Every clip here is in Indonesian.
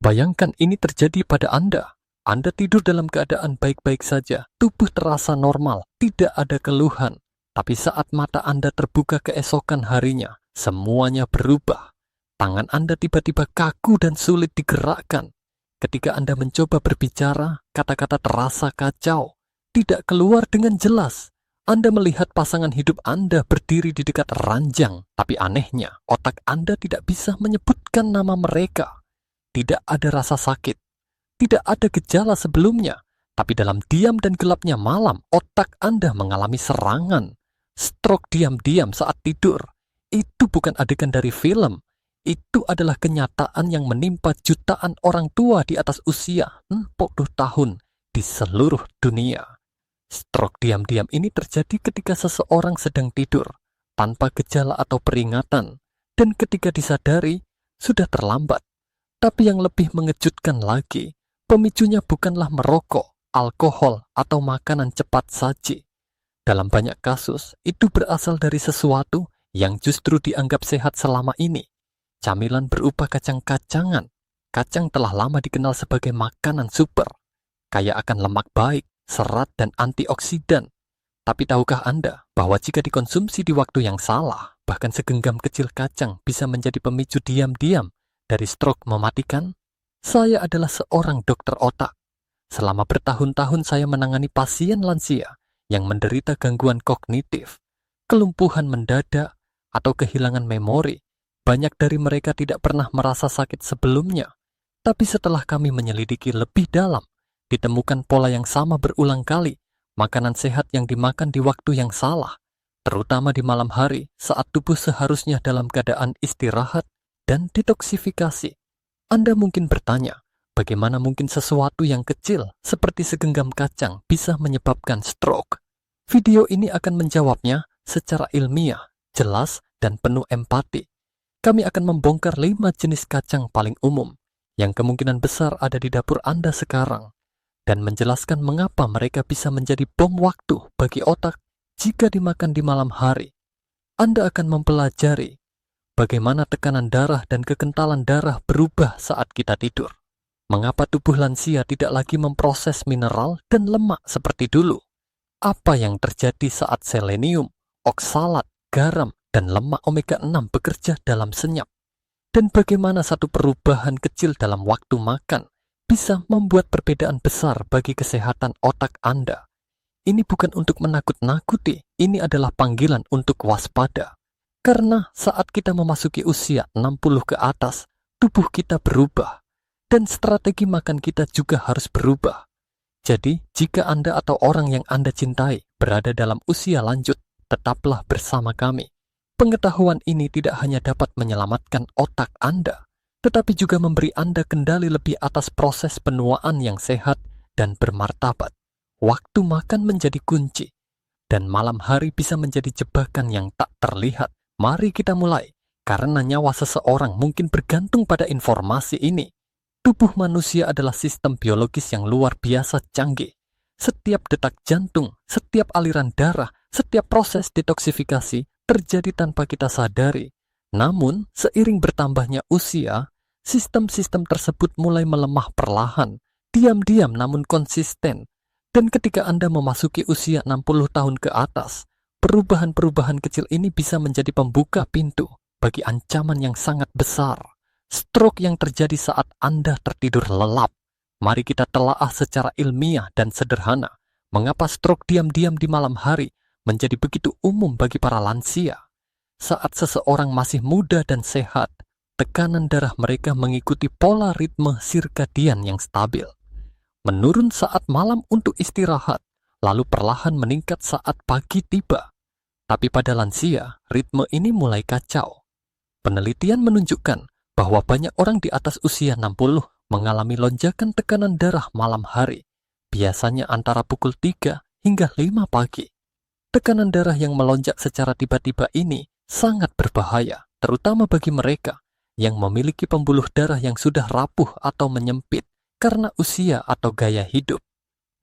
Bayangkan ini terjadi pada Anda. Anda tidur dalam keadaan baik-baik saja, tubuh terasa normal, tidak ada keluhan. Tapi saat mata Anda terbuka keesokan harinya, semuanya berubah. Tangan Anda tiba-tiba kaku dan sulit digerakkan. Ketika Anda mencoba berbicara, kata-kata terasa kacau, tidak keluar dengan jelas. Anda melihat pasangan hidup Anda berdiri di dekat ranjang, tapi anehnya, otak Anda tidak bisa menyebutkan nama mereka. Tidak ada rasa sakit, tidak ada gejala sebelumnya, tapi dalam diam dan gelapnya malam, otak Anda mengalami serangan. Stroke diam-diam saat tidur. Itu bukan adegan dari film. Itu adalah kenyataan yang menimpa jutaan orang tua di atas usia 40 tahun di seluruh dunia. Stroke diam-diam ini terjadi ketika seseorang sedang tidur, tanpa gejala atau peringatan, dan ketika disadari, sudah terlambat. Tapi yang lebih mengejutkan lagi, pemicunya bukanlah merokok, alkohol, atau makanan cepat saji. Dalam banyak kasus, itu berasal dari sesuatu yang justru dianggap sehat selama ini. Camilan berupa kacang-kacangan. Kacang telah lama dikenal sebagai makanan super, kaya akan lemak baik, serat, dan antioksidan. Tapi tahukah Anda bahwa jika dikonsumsi di waktu yang salah, bahkan segenggam kecil kacang bisa menjadi pemicu diam-diam dari stroke mematikan? Saya adalah seorang dokter otak. Selama bertahun-tahun saya menangani pasien lansia yang menderita gangguan kognitif, kelumpuhan mendadak, atau kehilangan memori. Banyak dari mereka tidak pernah merasa sakit sebelumnya. Tapi setelah kami menyelidiki lebih dalam, ditemukan pola yang sama berulang kali, makanan sehat yang dimakan di waktu yang salah, terutama di malam hari saat tubuh seharusnya dalam keadaan istirahat dan detoksifikasi. Anda mungkin bertanya, bagaimana mungkin sesuatu yang kecil seperti segenggam kacang bisa menyebabkan stroke? Video ini akan menjawabnya secara ilmiah, jelas, dan penuh empati. Kami akan membongkar 5 jenis kacang paling umum yang kemungkinan besar ada di dapur Anda sekarang, dan menjelaskan mengapa mereka bisa menjadi bom waktu bagi otak jika dimakan di malam hari. Anda akan mempelajari bagaimana tekanan darah dan kekentalan darah berubah saat kita tidur. Mengapa tubuh lansia tidak lagi memproses mineral dan lemak seperti dulu? Apa yang terjadi saat selenium, oksalat, garam, dan lemak omega 6 bekerja dalam senyap? Dan bagaimana satu perubahan kecil dalam waktu makan bisa membuat perbedaan besar bagi kesehatan otak Anda? Ini bukan untuk menakut-nakuti, ini adalah panggilan untuk waspada. Karena saat kita memasuki usia 60 ke atas, tubuh kita berubah, dan strategi makan kita juga harus berubah. Jadi, jika Anda atau orang yang Anda cintai berada dalam usia lanjut, tetaplah bersama kami. Pengetahuan ini tidak hanya dapat menyelamatkan otak Anda, tetapi juga memberi Anda kendali lebih atas proses penuaan yang sehat dan bermartabat. Waktu makan menjadi kunci, dan malam hari bisa menjadi jebakan yang tak terlihat. Mari kita mulai, karena nyawa seseorang mungkin bergantung pada informasi ini. Tubuh manusia adalah sistem biologis yang luar biasa canggih. Setiap detak jantung, setiap aliran darah, setiap proses detoksifikasi terjadi tanpa kita sadari. Namun, seiring bertambahnya usia, sistem-sistem tersebut mulai melemah perlahan, diam-diam namun konsisten. Dan ketika Anda memasuki usia 60 tahun ke atas, perubahan-perubahan kecil ini bisa menjadi pembuka pintu bagi ancaman yang sangat besar. Stroke yang terjadi saat Anda tertidur lelap. Mari kita telaah secara ilmiah dan sederhana mengapa stroke diam-diam di malam hari menjadi begitu umum bagi para lansia. Saat seseorang masih muda dan sehat, tekanan darah mereka mengikuti pola ritme sirkadian yang stabil. Menurun saat malam untuk istirahat, lalu perlahan meningkat saat pagi tiba. Tapi pada lansia, ritme ini mulai kacau. Penelitian menunjukkan bahwa banyak orang di atas usia 60 mengalami lonjakan tekanan darah malam hari, biasanya antara pukul 3 hingga 5 pagi. Tekanan darah yang melonjak secara tiba-tiba ini sangat berbahaya, terutama bagi mereka yang memiliki pembuluh darah yang sudah rapuh atau menyempit karena usia atau gaya hidup.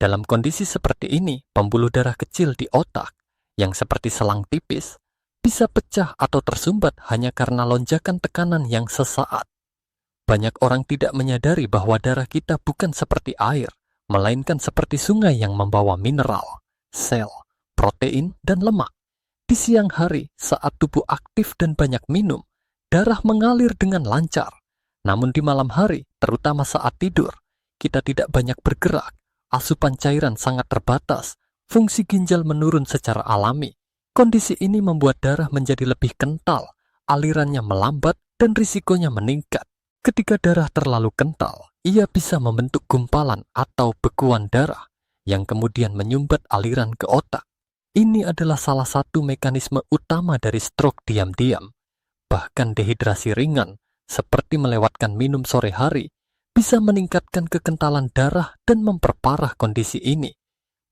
Dalam kondisi seperti ini, pembuluh darah kecil di otak, yang seperti selang tipis, bisa pecah atau tersumbat hanya karena lonjakan tekanan yang sesaat. Banyak orang tidak menyadari bahwa darah kita bukan seperti air, melainkan seperti sungai yang membawa mineral, sel, protein, dan lemak. Di siang hari, saat tubuh aktif dan banyak minum, darah mengalir dengan lancar. Namun di malam hari, terutama saat tidur, kita tidak banyak bergerak, asupan cairan sangat terbatas, fungsi ginjal menurun secara alami. Kondisi ini membuat darah menjadi lebih kental, alirannya melambat, dan risikonya meningkat. Ketika darah terlalu kental, ia bisa membentuk gumpalan atau bekuan darah yang kemudian menyumbat aliran ke otak. Ini adalah salah satu mekanisme utama dari stroke diam-diam. Bahkan dehidrasi ringan, seperti melewatkan minum sore hari, bisa meningkatkan kekentalan darah dan memperparah kondisi ini.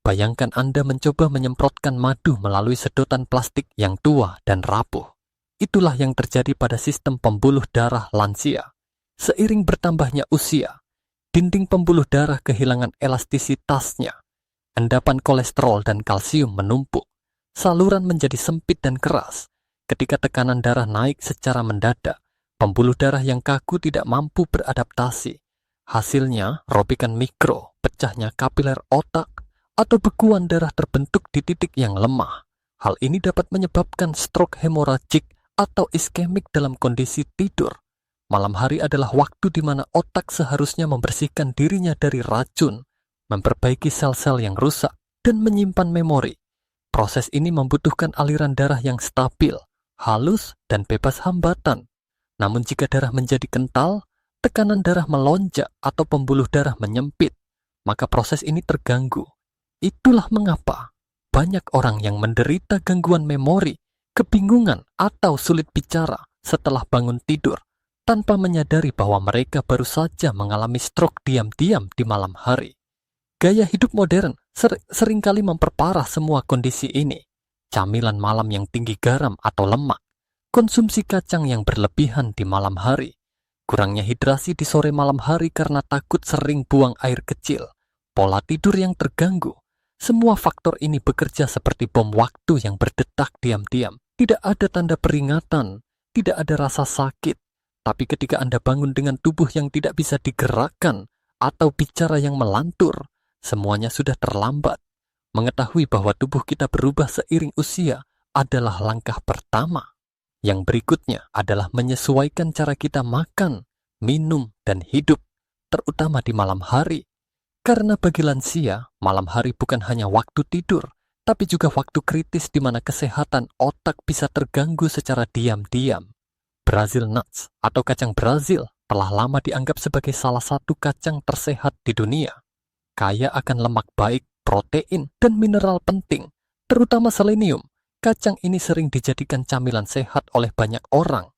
Bayangkan Anda mencoba menyemprotkan madu melalui sedotan plastik yang tua dan rapuh. Itulah yang terjadi pada sistem pembuluh darah lansia. Seiring bertambahnya usia, dinding pembuluh darah kehilangan elastisitasnya. Endapan kolesterol dan kalsium menumpuk. Saluran menjadi sempit dan keras. Ketika tekanan darah naik secara mendadak, pembuluh darah yang kaku tidak mampu beradaptasi. Hasilnya, robekan mikro, pecahnya kapiler otak, atau bekuan darah terbentuk di titik yang lemah. Hal ini dapat menyebabkan stroke hemoragik atau iskemik dalam kondisi tidur. Malam hari adalah waktu di mana otak seharusnya membersihkan dirinya dari racun, memperbaiki sel-sel yang rusak, dan menyimpan memori. Proses ini membutuhkan aliran darah yang stabil, halus, dan bebas hambatan. Namun jika darah menjadi kental, tekanan darah melonjak atau pembuluh darah menyempit, maka proses ini terganggu. Itulah mengapa banyak orang yang menderita gangguan memori, kebingungan, atau sulit bicara setelah bangun tidur, tanpa menyadari bahwa mereka baru saja mengalami stroke diam-diam di malam hari. Gaya hidup modern seringkali memperparah semua kondisi ini. Camilan malam yang tinggi garam atau lemak, konsumsi kacang yang berlebihan di malam hari, kurangnya hidrasi di sore malam hari karena takut sering buang air kecil, pola tidur yang terganggu. Semua faktor ini bekerja seperti bom waktu yang berdetak diam-diam. Tidak ada tanda peringatan, tidak ada rasa sakit. Tapi ketika Anda bangun dengan tubuh yang tidak bisa digerakkan atau bicara yang melantur, semuanya sudah terlambat. Mengetahui bahwa tubuh kita berubah seiring usia adalah langkah pertama. Yang berikutnya adalah menyesuaikan cara kita makan, minum, dan hidup, terutama di malam hari. Karena bagi lansia, malam hari bukan hanya waktu tidur, tapi juga waktu kritis di mana kesehatan otak bisa terganggu secara diam-diam. Brazil nuts atau kacang Brazil telah lama dianggap sebagai salah satu kacang tersehat di dunia. Kaya akan lemak baik, protein, dan mineral penting, terutama selenium. Kacang ini sering dijadikan camilan sehat oleh banyak orang.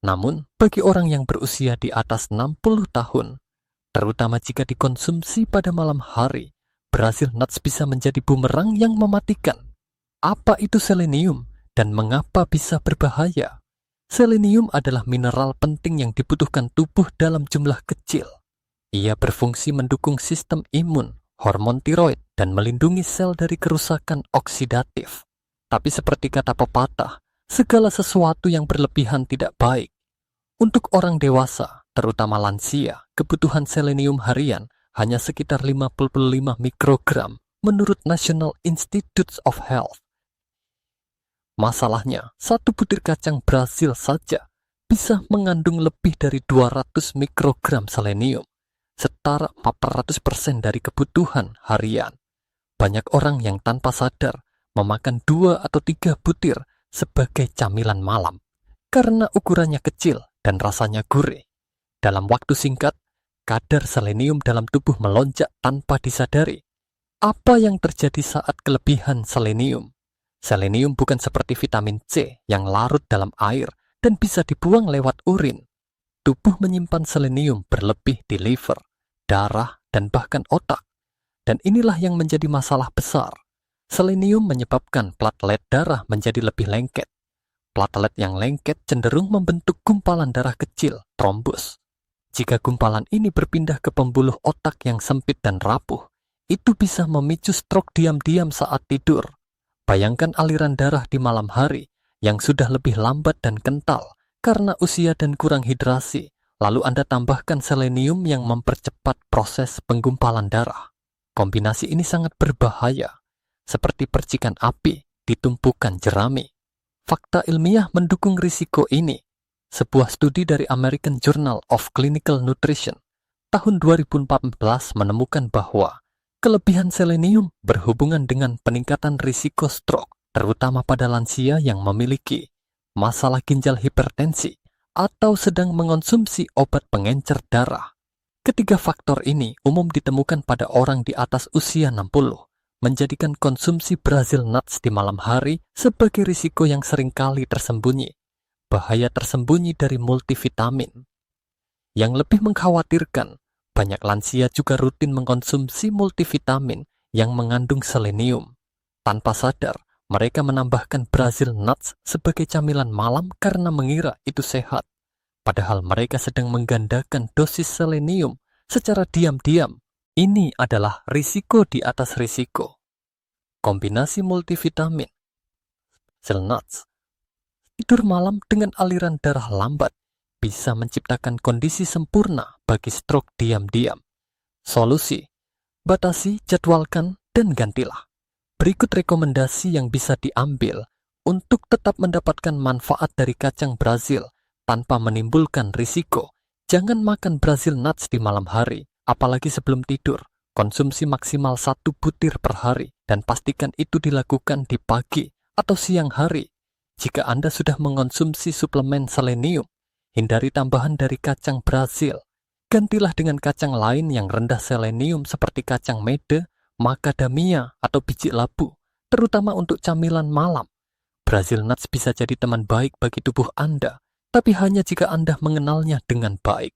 Namun, bagi orang yang berusia di atas 60 tahun, terutama jika dikonsumsi pada malam hari, Brazil nuts bisa menjadi bumerang yang mematikan. Apa itu selenium dan mengapa bisa berbahaya? Selenium adalah mineral penting yang dibutuhkan tubuh dalam jumlah kecil. Ia berfungsi mendukung sistem imun, hormon tiroid, dan melindungi sel dari kerusakan oksidatif. Tapi seperti kata pepatah, segala sesuatu yang berlebihan tidak baik. Untuk orang dewasa, terutama lansia, kebutuhan selenium harian hanya sekitar 55 mikrogram menurut National Institutes of Health. Masalahnya, satu butir kacang Brazil saja bisa mengandung lebih dari 200 mikrogram selenium, setara 400% dari kebutuhan harian. Banyak orang yang tanpa sadar memakan 2 atau 3 butir sebagai camilan malam, karena ukurannya kecil dan rasanya gurih. Dalam waktu singkat, kadar selenium dalam tubuh melonjak tanpa disadari. Apa yang terjadi saat kelebihan selenium? Selenium bukan seperti vitamin C yang larut dalam air dan bisa dibuang lewat urin. Tubuh menyimpan selenium berlebih di liver, darah, dan bahkan otak. Dan inilah yang menjadi masalah besar. Selenium menyebabkan platelet darah menjadi lebih lengket. Platelet yang lengket cenderung membentuk gumpalan darah kecil, trombus. Jika gumpalan ini berpindah ke pembuluh otak yang sempit dan rapuh, itu bisa memicu stroke diam-diam saat tidur. Bayangkan aliran darah di malam hari yang sudah lebih lambat dan kental karena usia dan kurang hidrasi, lalu Anda tambahkan selenium yang mempercepat proses penggumpalan darah. Kombinasi ini sangat berbahaya, seperti percikan api di tumpukan jerami. Fakta ilmiah mendukung risiko ini. Sebuah studi dari American Journal of Clinical Nutrition tahun 2014 menemukan bahwa kelebihan selenium berhubungan dengan peningkatan risiko stroke, terutama pada lansia yang memiliki masalah ginjal hipertensi atau sedang mengonsumsi obat pengencer darah. Ketiga faktor ini umum ditemukan pada orang di atas usia 60, menjadikan konsumsi Brazil nuts di malam hari sebagai risiko yang seringkali tersembunyi. Bahaya tersembunyi dari multivitamin. Yang lebih mengkhawatirkan, banyak lansia juga rutin mengkonsumsi multivitamin yang mengandung selenium. Tanpa sadar, mereka menambahkan Brazil nuts sebagai camilan malam karena mengira itu sehat. Padahal mereka sedang menggandakan dosis selenium secara diam-diam. Ini adalah risiko di atas risiko. Kombinasi multivitamin, Brazil nuts, tidur malam dengan aliran darah lambat bisa menciptakan kondisi sempurna bagi stroke diam-diam. Solusi: batasi, jadwalkan, dan gantilah. Berikut rekomendasi yang bisa diambil untuk tetap mendapatkan manfaat dari kacang Brazil tanpa menimbulkan risiko. Jangan makan Brazil nuts di malam hari, apalagi sebelum tidur. Konsumsi maksimal 1 butir per hari, dan pastikan itu dilakukan di pagi atau siang hari. Jika Anda sudah mengonsumsi suplemen selenium, hindari tambahan dari kacang Brazil. Gantilah dengan kacang lain yang rendah selenium seperti kacang mede, macadamia, atau biji labu, terutama untuk camilan malam. Brazil nuts bisa jadi teman baik bagi tubuh Anda, tapi hanya jika Anda mengenalnya dengan baik.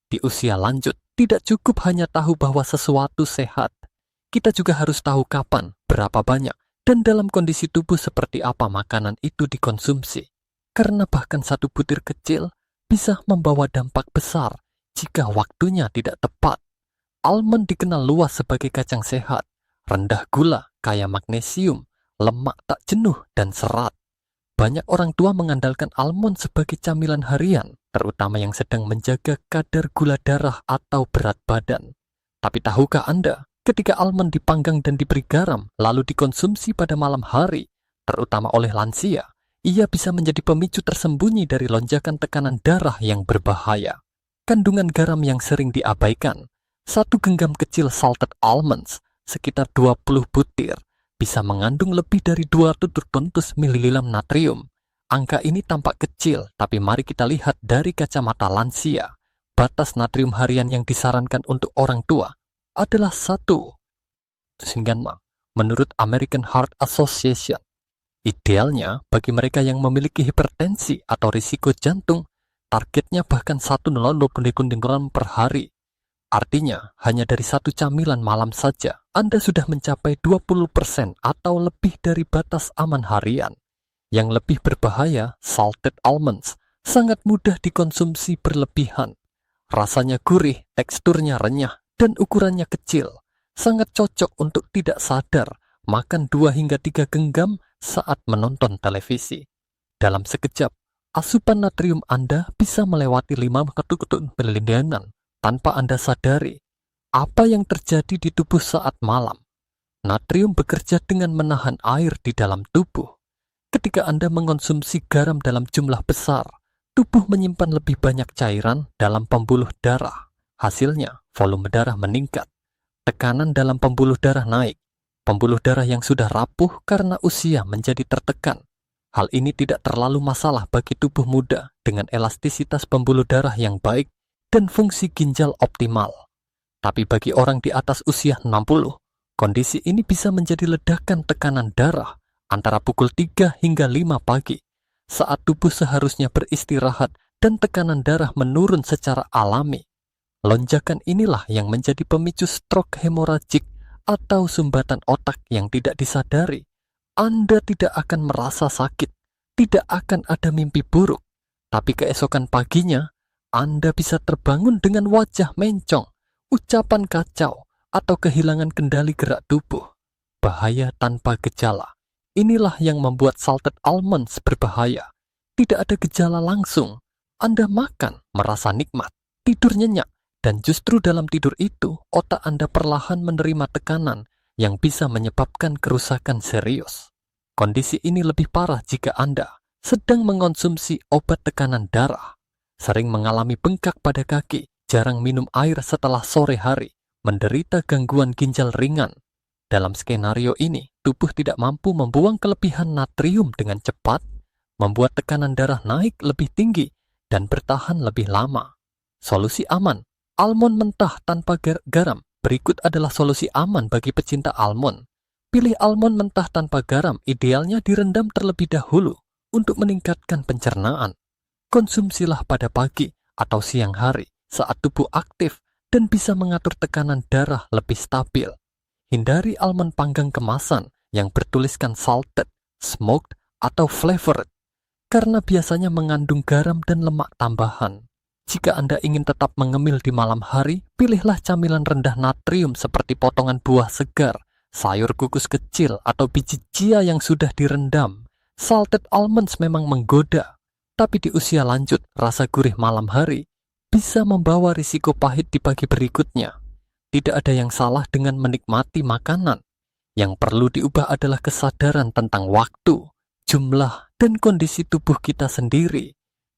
Di usia lanjut, tidak cukup hanya tahu bahwa sesuatu sehat. Kita juga harus tahu kapan, berapa banyak, dan dalam kondisi tubuh seperti apa makanan itu dikonsumsi. Karena bahkan 1 butir kecil bisa membawa dampak besar jika waktunya tidak tepat. Almond dikenal luas sebagai kacang sehat, rendah gula, kaya magnesium, lemak tak jenuh, dan serat. Banyak orang tua mengandalkan almond sebagai camilan harian, terutama yang sedang menjaga kadar gula darah atau berat badan. Tapi tahukah Anda, ketika almond dipanggang dan diberi garam, lalu dikonsumsi pada malam hari, terutama oleh lansia, ia bisa menjadi pemicu tersembunyi dari lonjakan tekanan darah yang berbahaya. Kandungan garam yang sering diabaikan, 1 genggam kecil salted almonds, sekitar 20 butir, bisa mengandung lebih dari 200 ml natrium. Angka ini tampak kecil, tapi mari kita lihat dari kacamata lansia. Batas natrium harian yang disarankan untuk orang tua adalah 1 menurut American Heart Association. Idealnya, bagi mereka yang memiliki hipertensi atau risiko jantung, targetnya bahkan 1,20 gram per hari. Artinya, hanya dari 1 camilan malam saja, Anda sudah mencapai 20% atau lebih dari batas aman harian. Yang lebih berbahaya, salted almonds, sangat mudah dikonsumsi berlebihan. Rasanya gurih, teksturnya renyah, dan ukurannya kecil. Sangat cocok untuk tidak sadar, makan 2 hingga 3 genggam saat menonton televisi. Dalam sekejap, asupan natrium Anda bisa melewati 5 ketuk-ketuk berlindanan tanpa Anda sadari. Apa yang terjadi di tubuh saat malam? Natrium bekerja dengan menahan air di dalam tubuh. Ketika Anda mengonsumsi garam dalam jumlah besar, tubuh menyimpan lebih banyak cairan dalam pembuluh darah. Hasilnya, volume darah meningkat. Tekanan dalam pembuluh darah naik. Pembuluh darah yang sudah rapuh karena usia menjadi tertekan. Hal ini tidak terlalu masalah bagi tubuh muda dengan elastisitas pembuluh darah yang baik dan fungsi ginjal optimal. Tapi bagi orang di atas usia 60, kondisi ini bisa menjadi ledakan tekanan darah antara pukul 3 hingga 5 pagi, saat tubuh seharusnya beristirahat dan tekanan darah menurun secara alami. Lonjakan inilah yang menjadi pemicu stroke hemoragik atau sumbatan otak yang tidak disadari. Anda tidak akan merasa sakit, tidak akan ada mimpi buruk, tapi keesokan paginya, Anda bisa terbangun dengan wajah mencong, ucapan kacau, atau kehilangan kendali gerak tubuh. Bahaya tanpa gejala. Inilah yang membuat salted almonds berbahaya. Tidak ada gejala langsung. Anda makan, merasa nikmat. tidur nyenyak, dan justru dalam tidur itu, otak Anda perlahan menerima tekanan yang bisa menyebabkan kerusakan serius. Kondisi ini lebih parah jika Anda sedang mengonsumsi obat tekanan darah, sering mengalami bengkak pada kaki, jarang minum air setelah sore hari, menderita gangguan ginjal ringan. Dalam skenario ini, tubuh tidak mampu membuang kelebihan natrium dengan cepat, membuat tekanan darah naik lebih tinggi dan bertahan lebih lama. Solusi aman, almond mentah tanpa garam. Berikut adalah solusi aman bagi pecinta almond. Pilih almond mentah tanpa garam, idealnya direndam terlebih dahulu untuk meningkatkan pencernaan. Konsumsilah pada pagi atau siang hari saat tubuh aktif dan bisa mengatur tekanan darah lebih stabil. Hindari almond panggang kemasan yang bertuliskan salted, smoked, atau flavored, karena biasanya mengandung garam dan lemak tambahan. Jika Anda ingin tetap mengemil di malam hari, pilihlah camilan rendah natrium seperti potongan buah segar, sayur kukus kecil, atau biji chia yang sudah direndam. Salted almonds memang menggoda, tapi di usia lanjut, rasa gurih malam hari bisa membawa risiko pahit di pagi berikutnya. Tidak ada yang salah dengan menikmati makanan. Yang perlu diubah adalah kesadaran tentang waktu, jumlah, dan kondisi tubuh kita sendiri.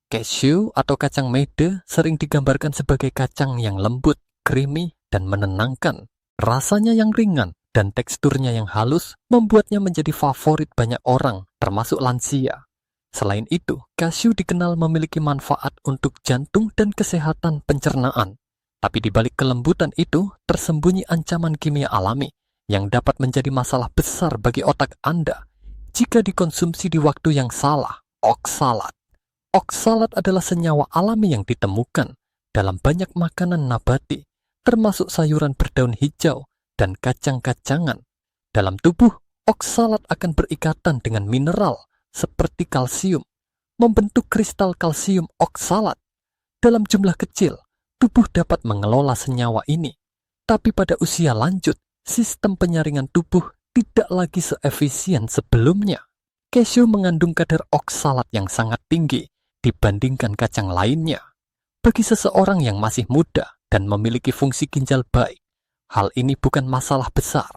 Cashew atau kacang mede sering digambarkan sebagai kacang yang lembut, creamy, dan menenangkan. Rasanya yang ringan dan teksturnya yang halus membuatnya menjadi favorit banyak orang, termasuk lansia. Selain itu, cashew dikenal memiliki manfaat untuk jantung dan kesehatan pencernaan. Tapi di balik kelembutan itu, tersembunyi ancaman kimia alami yang dapat menjadi masalah besar bagi otak Anda jika dikonsumsi di waktu yang salah. Oksalat. Oksalat adalah senyawa alami yang ditemukan dalam banyak makanan nabati, termasuk sayuran berdaun hijau dan kacang-kacangan. Dalam tubuh, oksalat akan berikatan dengan mineral seperti kalsium, membentuk kristal kalsium oksalat. Dalam jumlah kecil, tubuh dapat mengelola senyawa ini. Tapi pada usia lanjut, sistem penyaringan tubuh tidak lagi seefisien sebelumnya. Cashew mengandung kadar oksalat yang sangat tinggi dibandingkan kacang lainnya. Bagi seseorang yang masih muda dan memiliki fungsi ginjal baik, hal ini bukan masalah besar.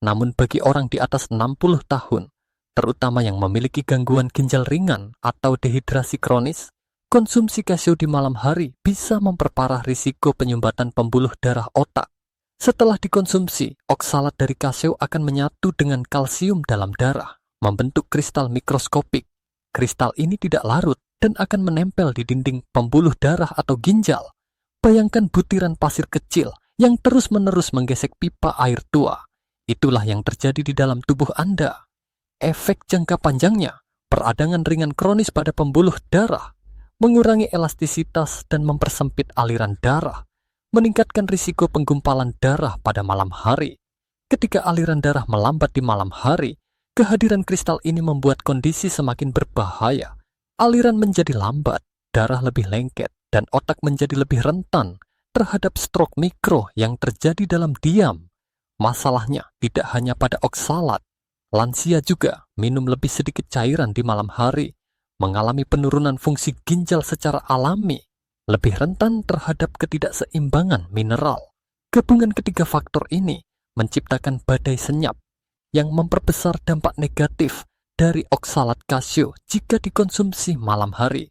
Namun bagi orang di atas 60 tahun, terutama yang memiliki gangguan ginjal ringan atau dehidrasi kronis, konsumsi cashew di malam hari bisa memperparah risiko penyumbatan pembuluh darah otak. Setelah dikonsumsi, oksalat dari cashew akan menyatu dengan kalsium dalam darah, membentuk kristal mikroskopik. Kristal ini tidak larut dan akan menempel di dinding pembuluh darah atau ginjal. Bayangkan butiran pasir kecil yang terus-menerus menggesek pipa air tua. Itulah yang terjadi di dalam tubuh Anda. Efek jangka panjangnya, peradangan ringan kronis pada pembuluh darah, mengurangi elastisitas dan mempersempit aliran darah, meningkatkan risiko penggumpalan darah pada malam hari. Ketika aliran darah melambat di malam hari, kehadiran kristal ini membuat kondisi semakin berbahaya. Aliran menjadi lambat, darah lebih lengket, dan otak menjadi lebih rentan terhadap stroke mikro yang terjadi dalam diam. Masalahnya tidak hanya pada oksalat. Lansia juga minum lebih sedikit cairan di malam hari, mengalami penurunan fungsi ginjal secara alami, lebih rentan terhadap ketidakseimbangan mineral. Gabungan ketiga faktor ini menciptakan badai senyap yang memperbesar dampak negatif dari oksalat cashew jika dikonsumsi malam hari.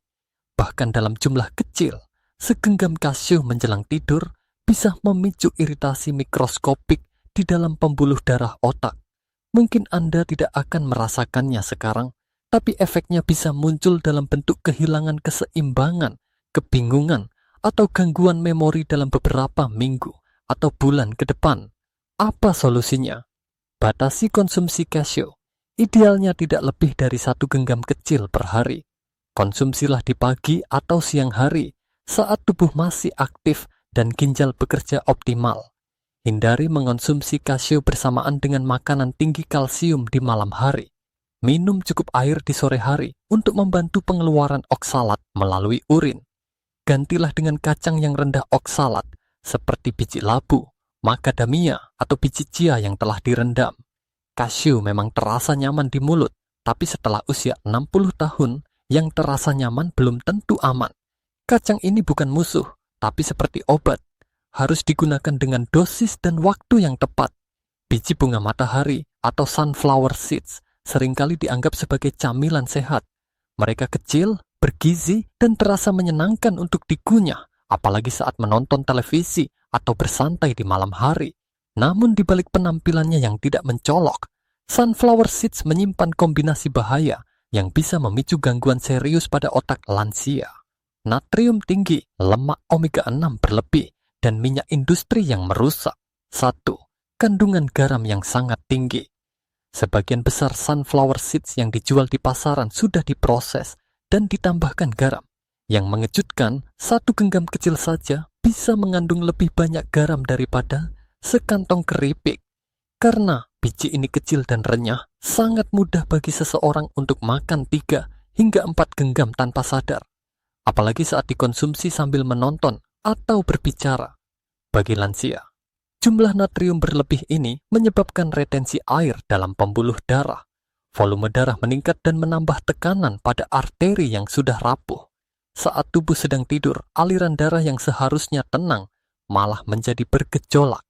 Bahkan dalam jumlah kecil, segenggam cashew menjelang tidur bisa memicu iritasi mikroskopik di dalam pembuluh darah otak. Mungkin Anda tidak akan merasakannya sekarang, tapi efeknya bisa muncul dalam bentuk kehilangan keseimbangan, kebingungan, atau gangguan memori dalam beberapa minggu atau bulan ke depan. Apa solusinya? Batasi konsumsi cashew. Idealnya tidak lebih dari 1 genggam kecil per hari. Konsumsilah di pagi atau siang hari saat tubuh masih aktif dan ginjal bekerja optimal. Hindari mengonsumsi cashew bersamaan dengan makanan tinggi kalsium di malam hari. Minum cukup air di sore hari untuk membantu pengeluaran oksalat melalui urin. Gantilah dengan kacang yang rendah oksalat seperti biji labu, macadamia, atau biji chia yang telah direndam. Cashew memang terasa nyaman di mulut, tapi setelah usia 60 tahun, yang terasa nyaman belum tentu aman. Kacang ini bukan musuh, tapi seperti obat. Harus digunakan dengan dosis dan waktu yang tepat. Biji bunga matahari atau sunflower seeds seringkali dianggap sebagai camilan sehat. Mereka kecil, bergizi, dan terasa menyenangkan untuk dikunyah, apalagi saat menonton televisi atau bersantai di malam hari. Namun di balik penampilannya yang tidak mencolok, sunflower seeds menyimpan kombinasi bahaya yang bisa memicu gangguan serius pada otak lansia. Natrium tinggi, lemak omega 6 berlebih, dan minyak industri yang merusak. 1. Kandungan garam yang sangat tinggi. Sebagian besar sunflower seeds yang dijual di pasaran sudah diproses dan ditambahkan garam. Yang mengejutkan, 1 genggam kecil saja bisa mengandung lebih banyak garam daripada sekantong keripik. Karena biji ini kecil dan renyah, sangat mudah bagi seseorang untuk makan 3 hingga 4 genggam tanpa sadar. Apalagi saat dikonsumsi sambil menonton atau berbicara. Bagi lansia, jumlah natrium berlebih ini menyebabkan retensi air dalam pembuluh darah. Volume darah meningkat dan menambah tekanan pada arteri yang sudah rapuh. Saat tubuh sedang tidur, aliran darah yang seharusnya tenang malah menjadi bergejolak.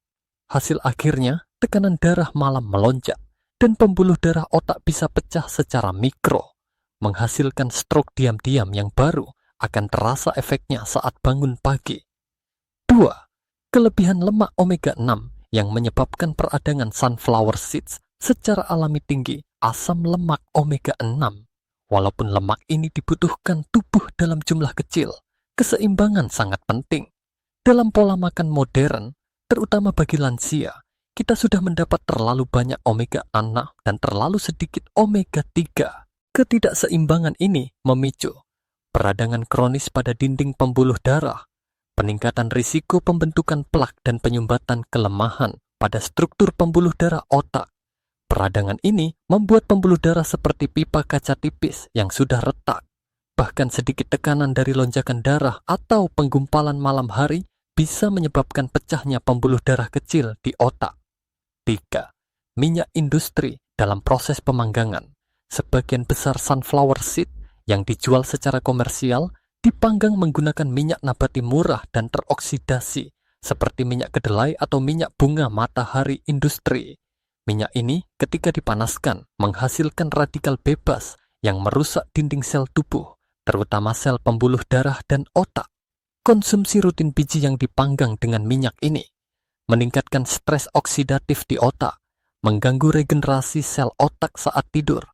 Hasil akhirnya, tekanan darah malah melonjak dan pembuluh darah otak bisa pecah secara mikro, menghasilkan stroke diam-diam yang baru akan terasa efeknya saat bangun pagi. 2. Kelebihan lemak omega 6 yang menyebabkan peradangan sunflower seeds secara alami tinggi asam lemak omega 6. Walaupun lemak ini dibutuhkan tubuh dalam jumlah kecil, keseimbangan sangat penting. Dalam pola makan modern, terutama bagi lansia, kita sudah mendapat terlalu banyak omega 6 dan terlalu sedikit omega 3. Ketidakseimbangan ini memicu peradangan kronis pada dinding pembuluh darah, peningkatan risiko pembentukan plak dan penyumbatan kelemahan pada struktur pembuluh darah otak. Peradangan ini membuat pembuluh darah seperti pipa kaca tipis yang sudah retak. Bahkan sedikit tekanan dari lonjakan darah atau penggumpalan malam hari bisa menyebabkan pecahnya pembuluh darah kecil di otak. 3. Minyak industri dalam proses pemanggangan. Sebagian besar sunflower seed yang dijual secara komersial dipanggang menggunakan minyak nabati murah dan teroksidasi, seperti minyak kedelai atau minyak bunga matahari industri. Minyak ini ketika dipanaskan menghasilkan radikal bebas yang merusak dinding sel tubuh, terutama sel pembuluh darah dan otak. Konsumsi rutin biji yang dipanggang dengan minyak ini meningkatkan stres oksidatif di otak, mengganggu regenerasi sel otak saat tidur,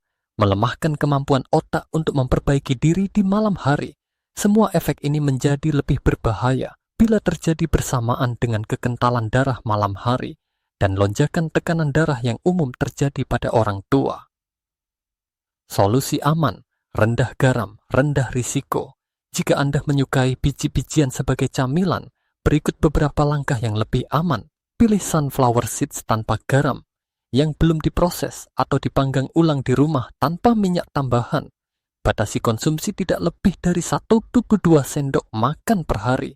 melemahkan kemampuan otak untuk memperbaiki diri di malam hari. Semua efek ini menjadi lebih berbahaya bila terjadi bersamaan dengan kekentalan darah malam hari dan lonjakan tekanan darah yang umum terjadi pada orang tua. Solusi aman, rendah garam, rendah risiko. Jika Anda menyukai biji-bijian sebagai camilan, berikut beberapa langkah yang lebih aman. Pilih sunflower seeds tanpa garam, yang belum diproses atau dipanggang ulang di rumah tanpa minyak tambahan. Batasi konsumsi tidak lebih dari 1-2 sendok makan per hari.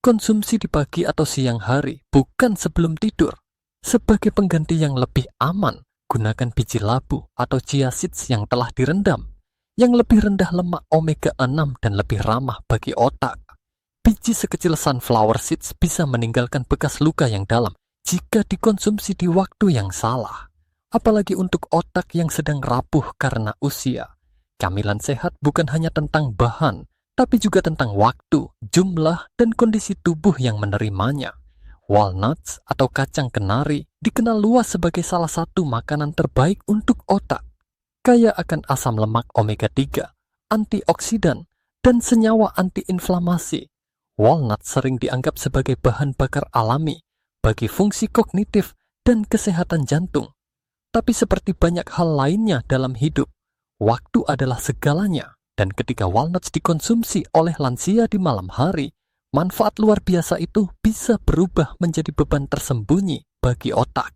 Konsumsi di pagi atau siang hari, bukan sebelum tidur. Sebagai pengganti yang lebih aman, gunakan biji labu atau chia seeds yang telah direndam, yang lebih rendah lemak omega 6 dan lebih ramah bagi otak. Biji sekecil sunflower seeds bisa meninggalkan bekas luka yang dalam jika dikonsumsi di waktu yang salah. Apalagi untuk otak yang sedang rapuh karena usia. Camilan sehat bukan hanya tentang bahan, tapi juga tentang waktu, jumlah, dan kondisi tubuh yang menerimanya. Walnuts atau kacang kenari dikenal luas sebagai salah satu makanan terbaik untuk otak. Kaya akan asam lemak omega 3, antioksidan, dan senyawa antiinflamasi. Walnuts sering dianggap sebagai bahan bakar alami bagi fungsi kognitif dan kesehatan jantung. Tapi seperti banyak hal lainnya dalam hidup, waktu adalah segalanya, dan ketika walnuts dikonsumsi oleh lansia di malam hari, manfaat luar biasa itu bisa berubah menjadi beban tersembunyi bagi otak.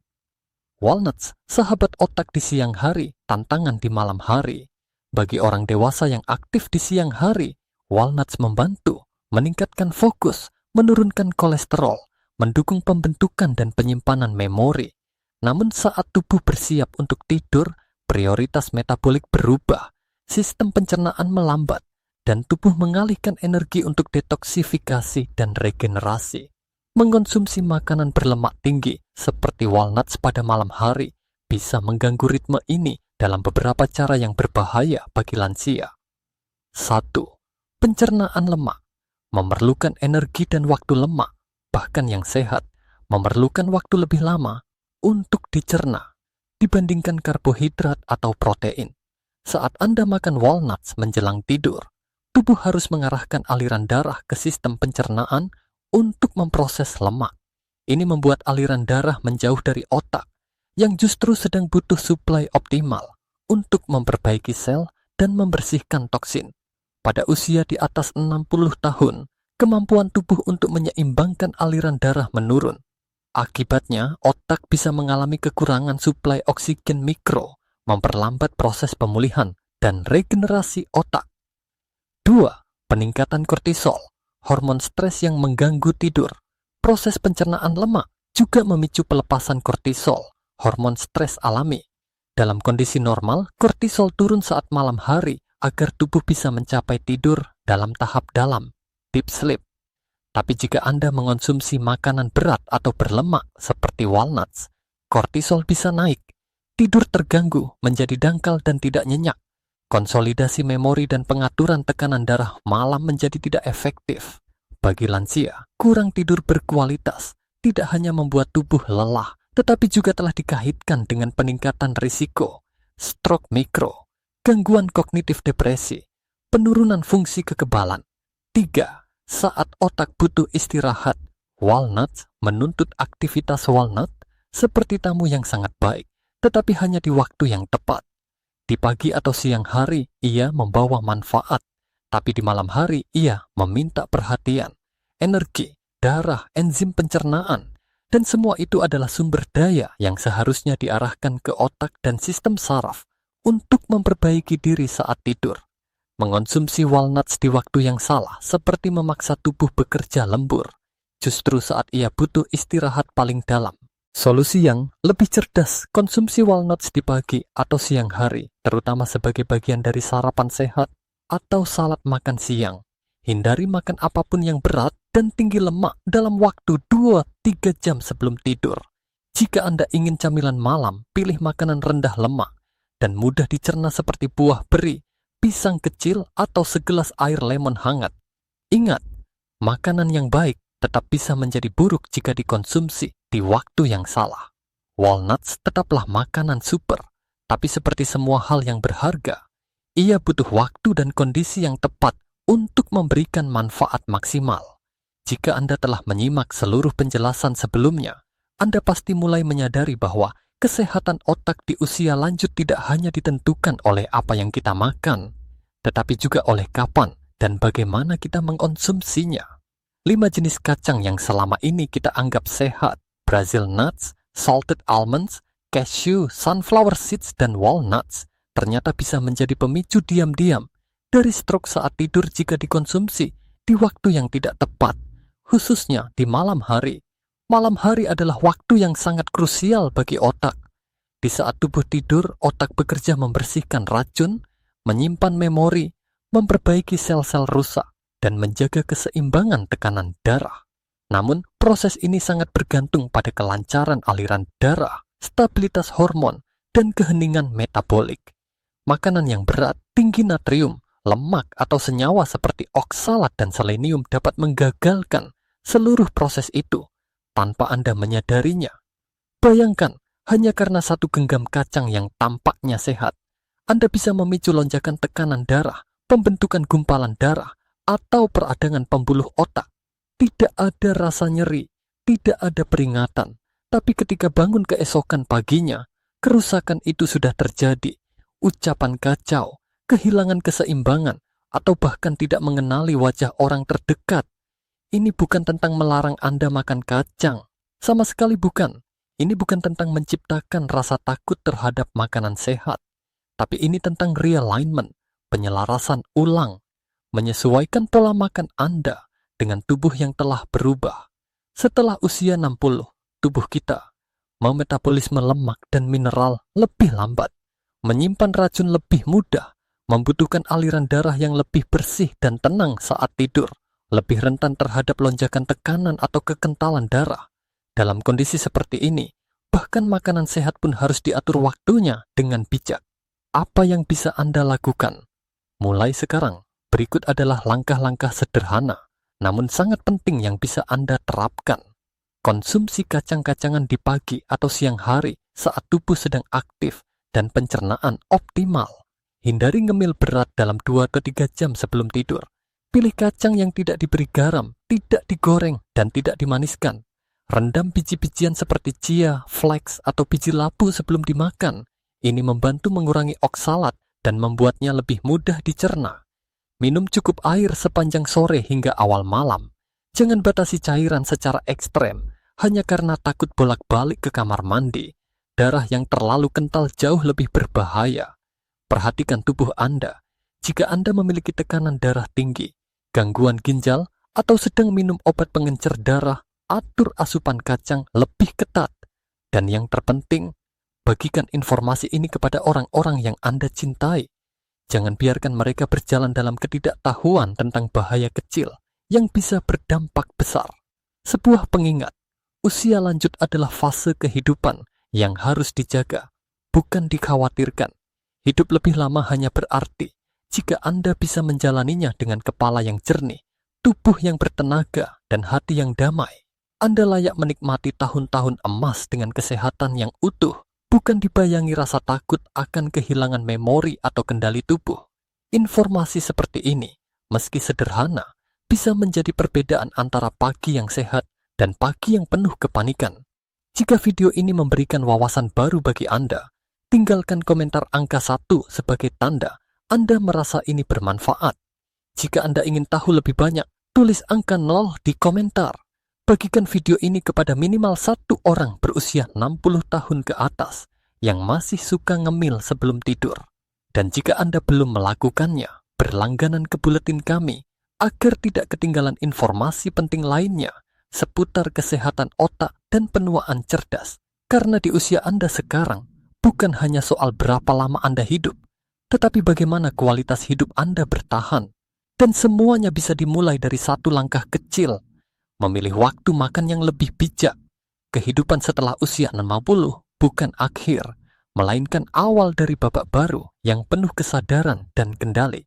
Walnuts, sahabat otak di siang hari, tantangan di malam hari. Bagi orang dewasa yang aktif di siang hari, walnuts membantu meningkatkan fokus, menurunkan kolesterol, mendukung pembentukan dan penyimpanan memori. Namun saat tubuh bersiap untuk tidur, prioritas metabolik berubah, sistem pencernaan melambat, dan tubuh mengalihkan energi untuk detoksifikasi dan regenerasi. Mengkonsumsi makanan berlemak tinggi seperti walnuts pada malam hari bisa mengganggu ritme ini dalam beberapa cara yang berbahaya bagi lansia. 1. Pencernaan lemak. Memerlukan energi dan waktu lemak, bahkan yang sehat, memerlukan waktu lebih lama untuk dicerna dibandingkan karbohidrat atau protein. Saat Anda makan walnuts menjelang tidur, tubuh harus mengarahkan aliran darah ke sistem pencernaan untuk memproses lemak. Ini membuat aliran darah menjauh dari otak yang justru sedang butuh suplai optimal untuk memperbaiki sel dan membersihkan toksin. Pada usia di atas 60 tahun, kemampuan tubuh untuk menyeimbangkan aliran darah menurun. Akibatnya, otak bisa mengalami kekurangan suplai oksigen mikro, memperlambat proses pemulihan dan regenerasi otak. 2. Peningkatan kortisol, hormon stres yang mengganggu tidur. Proses pencernaan lemak juga memicu pelepasan kortisol, hormon stres alami. Dalam kondisi normal, kortisol turun saat malam hari agar tubuh bisa mencapai tidur dalam tahap dalam, deep sleep. Tapi jika Anda mengonsumsi makanan berat atau berlemak seperti walnuts, kortisol bisa naik, tidur terganggu, menjadi dangkal dan tidak nyenyak. Konsolidasi memori dan pengaturan tekanan darah malam menjadi tidak efektif. Bagi lansia, kurang tidur berkualitas tidak hanya membuat tubuh lelah, tetapi juga telah dikaitkan dengan peningkatan risiko stroke mikro, gangguan kognitif depresi, penurunan fungsi kekebalan. 3. Saat otak butuh istirahat, walnuts menuntut aktivitas walnut seperti tamu yang sangat baik, tetapi hanya di waktu yang tepat. Di pagi atau siang hari, ia membawa manfaat, tapi di malam hari, ia meminta perhatian, energi, darah, enzim pencernaan, dan semua itu adalah sumber daya yang seharusnya diarahkan ke otak dan sistem saraf untuk memperbaiki diri saat tidur. Mengonsumsi walnuts di waktu yang salah seperti memaksa tubuh bekerja lembur, justru saat ia butuh istirahat paling dalam. Solusi yang lebih cerdas, konsumsi walnuts di pagi atau siang hari, terutama sebagai bagian dari sarapan sehat atau salad makan siang. Hindari makan apapun yang berat dan tinggi lemak dalam waktu 2-3 jam sebelum tidur. Jika Anda ingin camilan malam, pilih makanan rendah lemak dan mudah dicerna seperti buah beri, pisang kecil, atau segelas air lemon hangat. Ingat, makanan yang baik tetap bisa menjadi buruk jika dikonsumsi di waktu yang salah. Walnuts tetaplah makanan super, tapi seperti semua hal yang berharga, ia butuh waktu dan kondisi yang tepat untuk memberikan manfaat maksimal. Jika Anda telah menyimak seluruh penjelasan sebelumnya, Anda pasti mulai menyadari bahwa kesehatan otak di usia lanjut tidak hanya ditentukan oleh apa yang kita makan, tetapi juga oleh kapan dan bagaimana kita mengkonsumsinya. 5 jenis kacang yang selama ini kita anggap sehat, Brazil nuts, salted almonds, cashew, sunflower seeds, dan walnuts, ternyata bisa menjadi pemicu diam-diam dari stroke saat tidur jika dikonsumsi di waktu yang tidak tepat, khususnya di malam hari. Malam hari adalah waktu yang sangat krusial bagi otak. Di saat tubuh tidur, otak bekerja membersihkan racun, menyimpan memori, memperbaiki sel-sel rusak, dan menjaga keseimbangan tekanan darah. Namun, proses ini sangat bergantung pada kelancaran aliran darah, stabilitas hormon, dan keheningan metabolik. Makanan yang berat, tinggi natrium, lemak, atau senyawa seperti oksalat dan selenium dapat menggagalkan seluruh proses itu tanpa Anda menyadarinya. Bayangkan, hanya karena satu genggam kacang yang tampaknya sehat, Anda bisa memicu lonjakan tekanan darah, pembentukan gumpalan darah, atau peradangan pembuluh otak. Tidak ada rasa nyeri, tidak ada peringatan, tapi ketika bangun keesokan paginya, kerusakan itu sudah terjadi. Ucapan kacau, kehilangan keseimbangan, atau bahkan tidak mengenali wajah orang terdekat. Ini bukan tentang melarang Anda makan kacang, sama sekali bukan. Ini bukan tentang menciptakan rasa takut terhadap makanan sehat, tapi ini tentang realignment, penyelarasan ulang, menyesuaikan pola makan Anda dengan tubuh yang telah berubah. Setelah usia 60, tubuh kita memetabolisme lemak dan mineral lebih lambat, menyimpan racun lebih mudah, membutuhkan aliran darah yang lebih bersih dan tenang saat tidur, lebih rentan terhadap lonjakan tekanan atau kekentalan darah. Dalam kondisi seperti ini, bahkan makanan sehat pun harus diatur waktunya dengan bijak. Apa yang bisa Anda lakukan? Mulai sekarang, berikut adalah langkah-langkah sederhana, namun sangat penting yang bisa Anda terapkan. Konsumsi kacang-kacangan di pagi atau siang hari saat tubuh sedang aktif dan pencernaan optimal. Hindari ngemil berat dalam 2-3 jam sebelum tidur. Pilih kacang yang tidak diberi garam, tidak digoreng, dan tidak dimaniskan. Rendam biji-bijian seperti chia, flax, atau biji labu sebelum dimakan. Ini membantu mengurangi oksalat dan membuatnya lebih mudah dicerna. Minum cukup air sepanjang sore hingga awal malam. Jangan batasi cairan secara ekstrem, hanya karena takut bolak-balik ke kamar mandi. Darah yang terlalu kental jauh lebih berbahaya. Perhatikan tubuh Anda. Jika Anda memiliki tekanan darah tinggi, gangguan ginjal, atau sedang minum obat pengencer darah, atur asupan kacang lebih ketat. Dan yang terpenting, bagikan informasi ini kepada orang-orang yang Anda cintai. Jangan biarkan mereka berjalan dalam ketidaktahuan tentang bahaya kecil yang bisa berdampak besar. Sebuah pengingat, usia lanjut adalah fase kehidupan yang harus dijaga, bukan dikhawatirkan. Hidup lebih lama hanya berarti jika Anda bisa menjalaninya dengan kepala yang jernih, tubuh yang bertenaga, dan hati yang damai. Anda layak menikmati tahun-tahun emas dengan kesehatan yang utuh, bukan dibayangi rasa takut akan kehilangan memori atau kendali tubuh. Informasi seperti ini, meski sederhana, bisa menjadi perbedaan antara pagi yang sehat dan pagi yang penuh kepanikan. Jika video ini memberikan wawasan baru bagi Anda, tinggalkan komentar angka 1 sebagai tanda Anda merasa ini bermanfaat. Jika Anda ingin tahu lebih banyak, tulis angka 0 di komentar. Bagikan video ini kepada minimal 1 orang berusia 60 tahun ke atas yang masih suka ngemil sebelum tidur. Dan jika Anda belum melakukannya, berlangganan ke buletin kami agar tidak ketinggalan informasi penting lainnya seputar kesehatan otak dan penuaan cerdas. Karena di usia Anda sekarang, bukan hanya soal berapa lama Anda hidup, tetapi bagaimana kualitas hidup Anda bertahan. Dan semuanya bisa dimulai dari satu langkah kecil, memilih waktu makan yang lebih bijak. Kehidupan setelah usia 60 bukan akhir, melainkan awal dari babak baru yang penuh kesadaran dan kendali.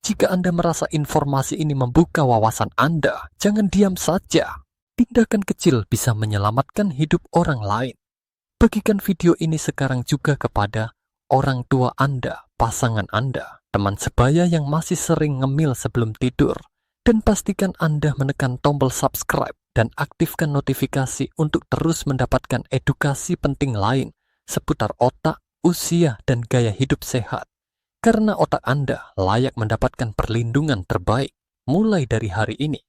Jika Anda merasa informasi ini membuka wawasan Anda, jangan diam saja. Tindakan kecil bisa menyelamatkan hidup orang lain. Bagikan video ini sekarang juga kepada orang tua Anda, pasangan Anda, teman sebaya yang masih sering ngemil sebelum tidur. Dan pastikan Anda menekan tombol subscribe dan aktifkan notifikasi untuk terus mendapatkan edukasi penting lain seputar otak, usia, dan gaya hidup sehat. Karena otak Anda layak mendapatkan perlindungan terbaik mulai dari hari ini.